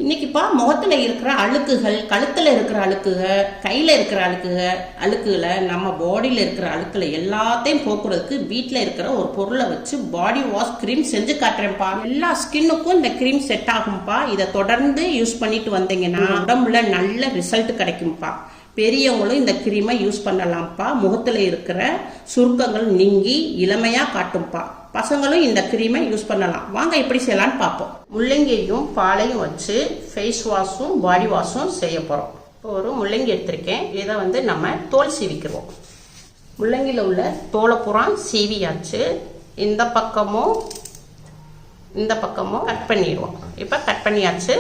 இன்னைக்குப்பா முகத்துல இருக்கிற அழுக்குகள், கழுத்துல இருக்கிற அழுக்குகள், கையில இருக்கிற அழுக்குகளை நம்ம பாடியில இருக்கிற அழுக்குகளை எல்லாத்தையும் போக்குறதுக்கு வீட்டில் இருக்கிற ஒரு பொருளை வச்சு பாடி வாஷ் கிரீம் செஞ்சு காட்டுறேன்ப்பா. எல்லா ஸ்கின்னுக்கும் இந்த கிரீம் செட் ஆகும்பா. இதை தொடர்ந்து யூஸ் பண்ணிட்டு வந்தீங்கன்னா உடம்புல நல்ல ரிசல்ட் கிடைக்கும்பா. பெரியவங்களும் இந்த கிரீமை யூஸ் பண்ணலாம்ப்பா. முகத்துல இருக்கிற சுருக்கங்கள் நீங்கி இளமையா காட்டும்பா. பசங்களும் இந்த கிரீமை யூஸ் பண்ணலாம். வாங்க எப்படி செய்யலான்னு பார்ப்போம். முள்ளங்கியையும் பாலையும் வச்சு ஃபேஸ் வாஷும் பாடி வாஷும் செய்ய போறோம். இப்போ ஒரு முள்ளங்கி எடுத்திருக்கேன். இதை நம்ம தோல் சீவிக்கிறோம். முள்ளங்கியில் உள்ள தோலை பூரா சீவியாச்சு. இந்த பக்கமும் கட் பண்ணிடுவோம். இப்போ கட் பண்ணியாச்சு.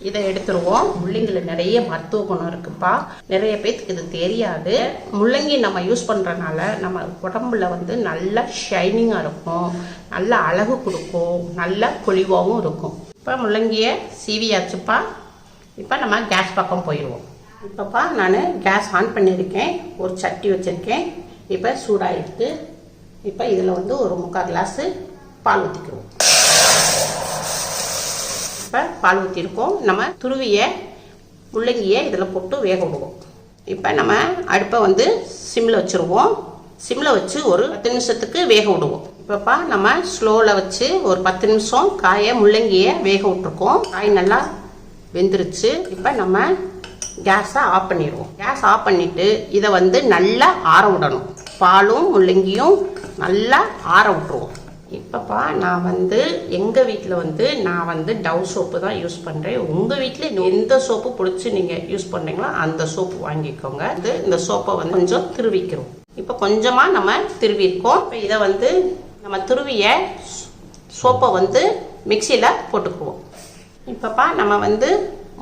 இதை எடுத்துருவோம். முள்ளங்கில நிறைய மருத்துவ குணம் இருக்குப்பா. நிறைய பேருக்கு இது தெரியாது. முள்ளங்கி நம்ம யூஸ் பண்றதுனால நம்ம உடம்புல நல்ல ஷைனிங்கா இருக்கும், நல்ல அழகு கொடுக்கும், நல்ல பொலிவாகவும் இருக்கும். இப்போ முள்ளங்கிய சீவியாச்சுப்பா. இப்போ நம்ம கேஸ் பக்கம் போயிடுவோம். இப்போப்பா நான் கேஸ் ஆன் பண்ணியிருக்கேன். ஒரு சட்டி வச்சிருக்கேன். இப்போ சூடாயிருக்கு. இப்போ இதில் ஒரு 3/4 கிளாஸ் பால் ஊற்றிக்குவோம். இப்போ பால் ஊற்றிருக்கோம். நம்ம துருவிய முள்ளங்கியை இதில் போட்டு வேக விடுவோம். இப்போ நம்ம அடுப்பை சிம்மில் வச்சுருவோம். சிம்மில் வச்சு ஒரு 10 நிமிஷத்துக்கு வேக விடுவோம். இப்போப்பா நம்ம ஸ்லோவில் வச்சு ஒரு 10 நிமிஷம் முள்ளங்கியை வேக விட்டுருக்கோம். காய் நல்லா வெந்துருச்சு. இப்போ நம்ம கேஸை ஆஃப் பண்ணிடுவோம். கேஸ் ஆஃப் பண்ணிவிட்டு இதை நல்லா ஆற விடணும். பாலும் முள்ளங்கியும் நல்லா ஆற விட்டுருவோம். இப்போப்பா நான் எங்கள் வீட்டில் நான் டவ் சோப்பு தான் யூஸ் பண்ணுறேன். உங்கள் வீட்டில் எந்த சோப்பு பிடிச்சி நீங்கள் யூஸ் பண்ணுறீங்களோ அந்த சோப்பு வாங்கிக்கோங்க. இந்த சோப்பை கொஞ்சம் திருவிக்கிறோம். இப்போ கொஞ்சமாக நம்ம திருவிருக்கோம். இப்போ இதை நம்ம திருவிய சோப்பை மிக்சியில் போட்டுக்குவோம். இப்போப்பா நம்ம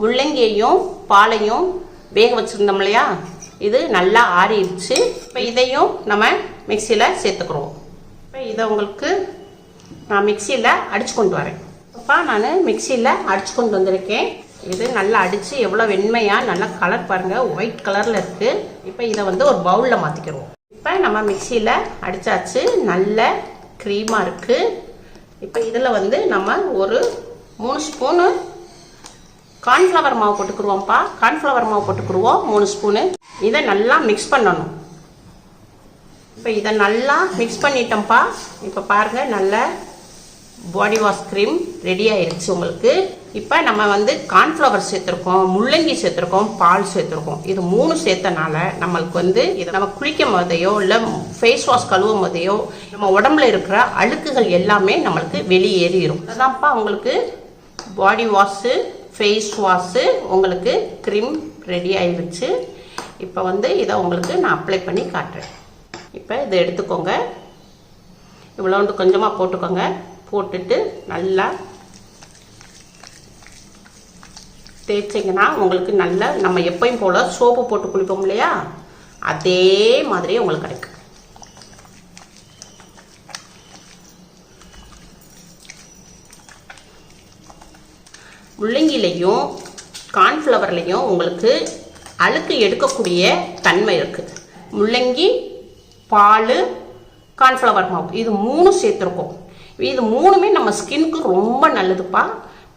முள்ளங்கியையும் பாலையும் வேக வச்சுருந்தோம் இல்லையா, இது நல்லா ஆறிடுச்சு. இப்போ இதையும் நம்ம மிக்சியில் சேர்த்துக்குறோம். இப்போ இதை உங்களுக்கு நான் மிக்சியில் அடித்து கொண்டு வரேன். அப்பா நான் மிக்சியில் அடித்து கொண்டு வந்திருக்கேன். இது நல்லா அடித்து எவ்வளோ வெண்மையாக நல்லா கலர் பாருங்கள், ஒயிட் கலரில் இருக்குது. இப்போ இதை ஒரு பவுலில் மாற்றிக்கிறோம். இப்போ நம்ம மிக்சியில் அடித்தாச்சு. நல்ல க்ரீமாக இருக்குது. இப்போ இதில் நம்ம ஒரு 3 ஸ்பூனு கார்ன்ஃப்ளவர் மாவு போட்டுக்குருவோம்ப்பா. கார்ன்ஃப்ளவர் மாவு போட்டுக்குருவோம் 3 ஸ்பூனு. இதை நல்லா மிக்ஸ் பண்ணணும். இப்போ இதை நல்லா மிக்ஸ் பண்ணிட்டோம்ப்பா. இப்போ பாருங்கள், நல்ல பாடி வாஷ் க்ரீம் ரெடி ஆயிடுச்சு உங்களுக்கு. இப்போ நம்ம கார்ன்ஃப்ளவர் சேர்த்துருக்கோம், முள்ளங்கி சேர்த்துருக்கோம், பால் சேர்த்துருக்கோம். இது 3 சேர்த்தனால நம்மளுக்கு இதை நம்ம குளிக்கும் போதையோ இல்லை ஃபேஸ் வாஷ் கழுவும் போதையோ நம்ம உடம்புல இருக்கிற அழுக்குகள் எல்லாமே நம்மளுக்கு வெளியேறிடும். அதுதான்ப்பா உங்களுக்கு பாடி வாஷு ஃபேஸ் வாஷு உங்களுக்கு க்ரீம் ரெடி ஆயிடுச்சு. இப்போ இதை உங்களுக்கு நான் அப்ளை பண்ணி காட்டுறேன். இப்போ இதை எடுத்துக்கோங்க. இவ்வளோ கொஞ்சமாக போட்டுக்கோங்க. போட்டுட்டு நல்லா தேய்ச்சிங்கன்னா உங்களுக்கு நல்லா நம்ம எப்பயும் போல் சோப்பு போட்டு குளிப்போம் இல்லையா, அதே மாதிரியே உங்களுக்கு கிடைக்கும். முள்ளங்கிலையும் கார்ன்ஃப்ளவர்லையும் உங்களுக்கு அழுக்கு எடுக்கக்கூடிய தன்மை இருக்குது. முள்ளங்கி, பால், கார்ன்ஃப்ளவர் மாவு இது 3 சேர்த்துருக்கோம். இது 3மே நம்ம ஸ்கின்னுக்கு ரொம்ப நல்லதுப்பா.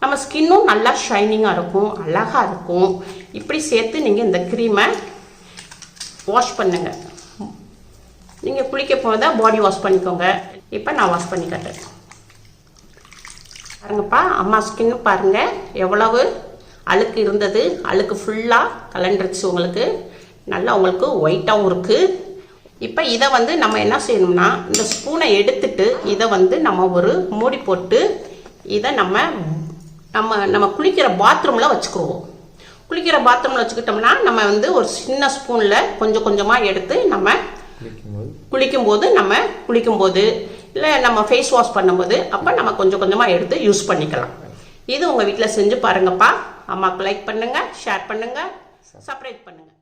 நம்ம ஸ்கின்னும் நல்லா ஷைனிங்காக இருக்கும், அழகாக இருக்கும். இப்படி சேர்த்து நீங்கள் இந்த க்ரீமை வாஷ் பண்ணுங்க. நீங்கள் குளிக்க போனால் பாடி வாஷ் பண்ணிக்கோங்க. இப்போ நான் வாஷ் பண்ணி காட்டுறேன். பாருங்கப்பா, அம்மா ஸ்கின்னு பாருங்கள் எவ்வளவு அழுக்கு இருந்தது. அழுக்கு ஃபுல்லாக கலண்டுருச்சு. உங்களுக்கு நல்லா உங்களுக்கு ஒயிட்டாகவும் இருக்குது. இப்போ இதை நம்ம என்ன செய்யணும்னா, இந்த ஸ்பூனை எடுத்துட்டு இதை நம்ம ஒரு மூடி போட்டு இதை நம்ம குளிக்கிற பாத்ரூமில் வச்சுக்குருவோம். குளிக்கிற பாத்ரூமில் வச்சுக்கிட்டோம்னா நம்ம ஒரு சின்ன ஸ்பூனில் கொஞ்சம் கொஞ்சமாக எடுத்து நம்ம குளிக்கும்போது இல்லை நம்ம ஃபேஸ் வாஷ் பண்ணும்போது அப்போ நம்ம கொஞ்சம் கொஞ்சமாக எடுத்து யூஸ் பண்ணிக்கலாம். இது உங்கள் வீட்டில் செஞ்சு பாருங்கப்பா. அம்மாவுக்கு லைக் பண்ணுங்கள், ஷேர் பண்ணுங்கள், சப்ஸ்கிரைப் பண்ணுங்கள்.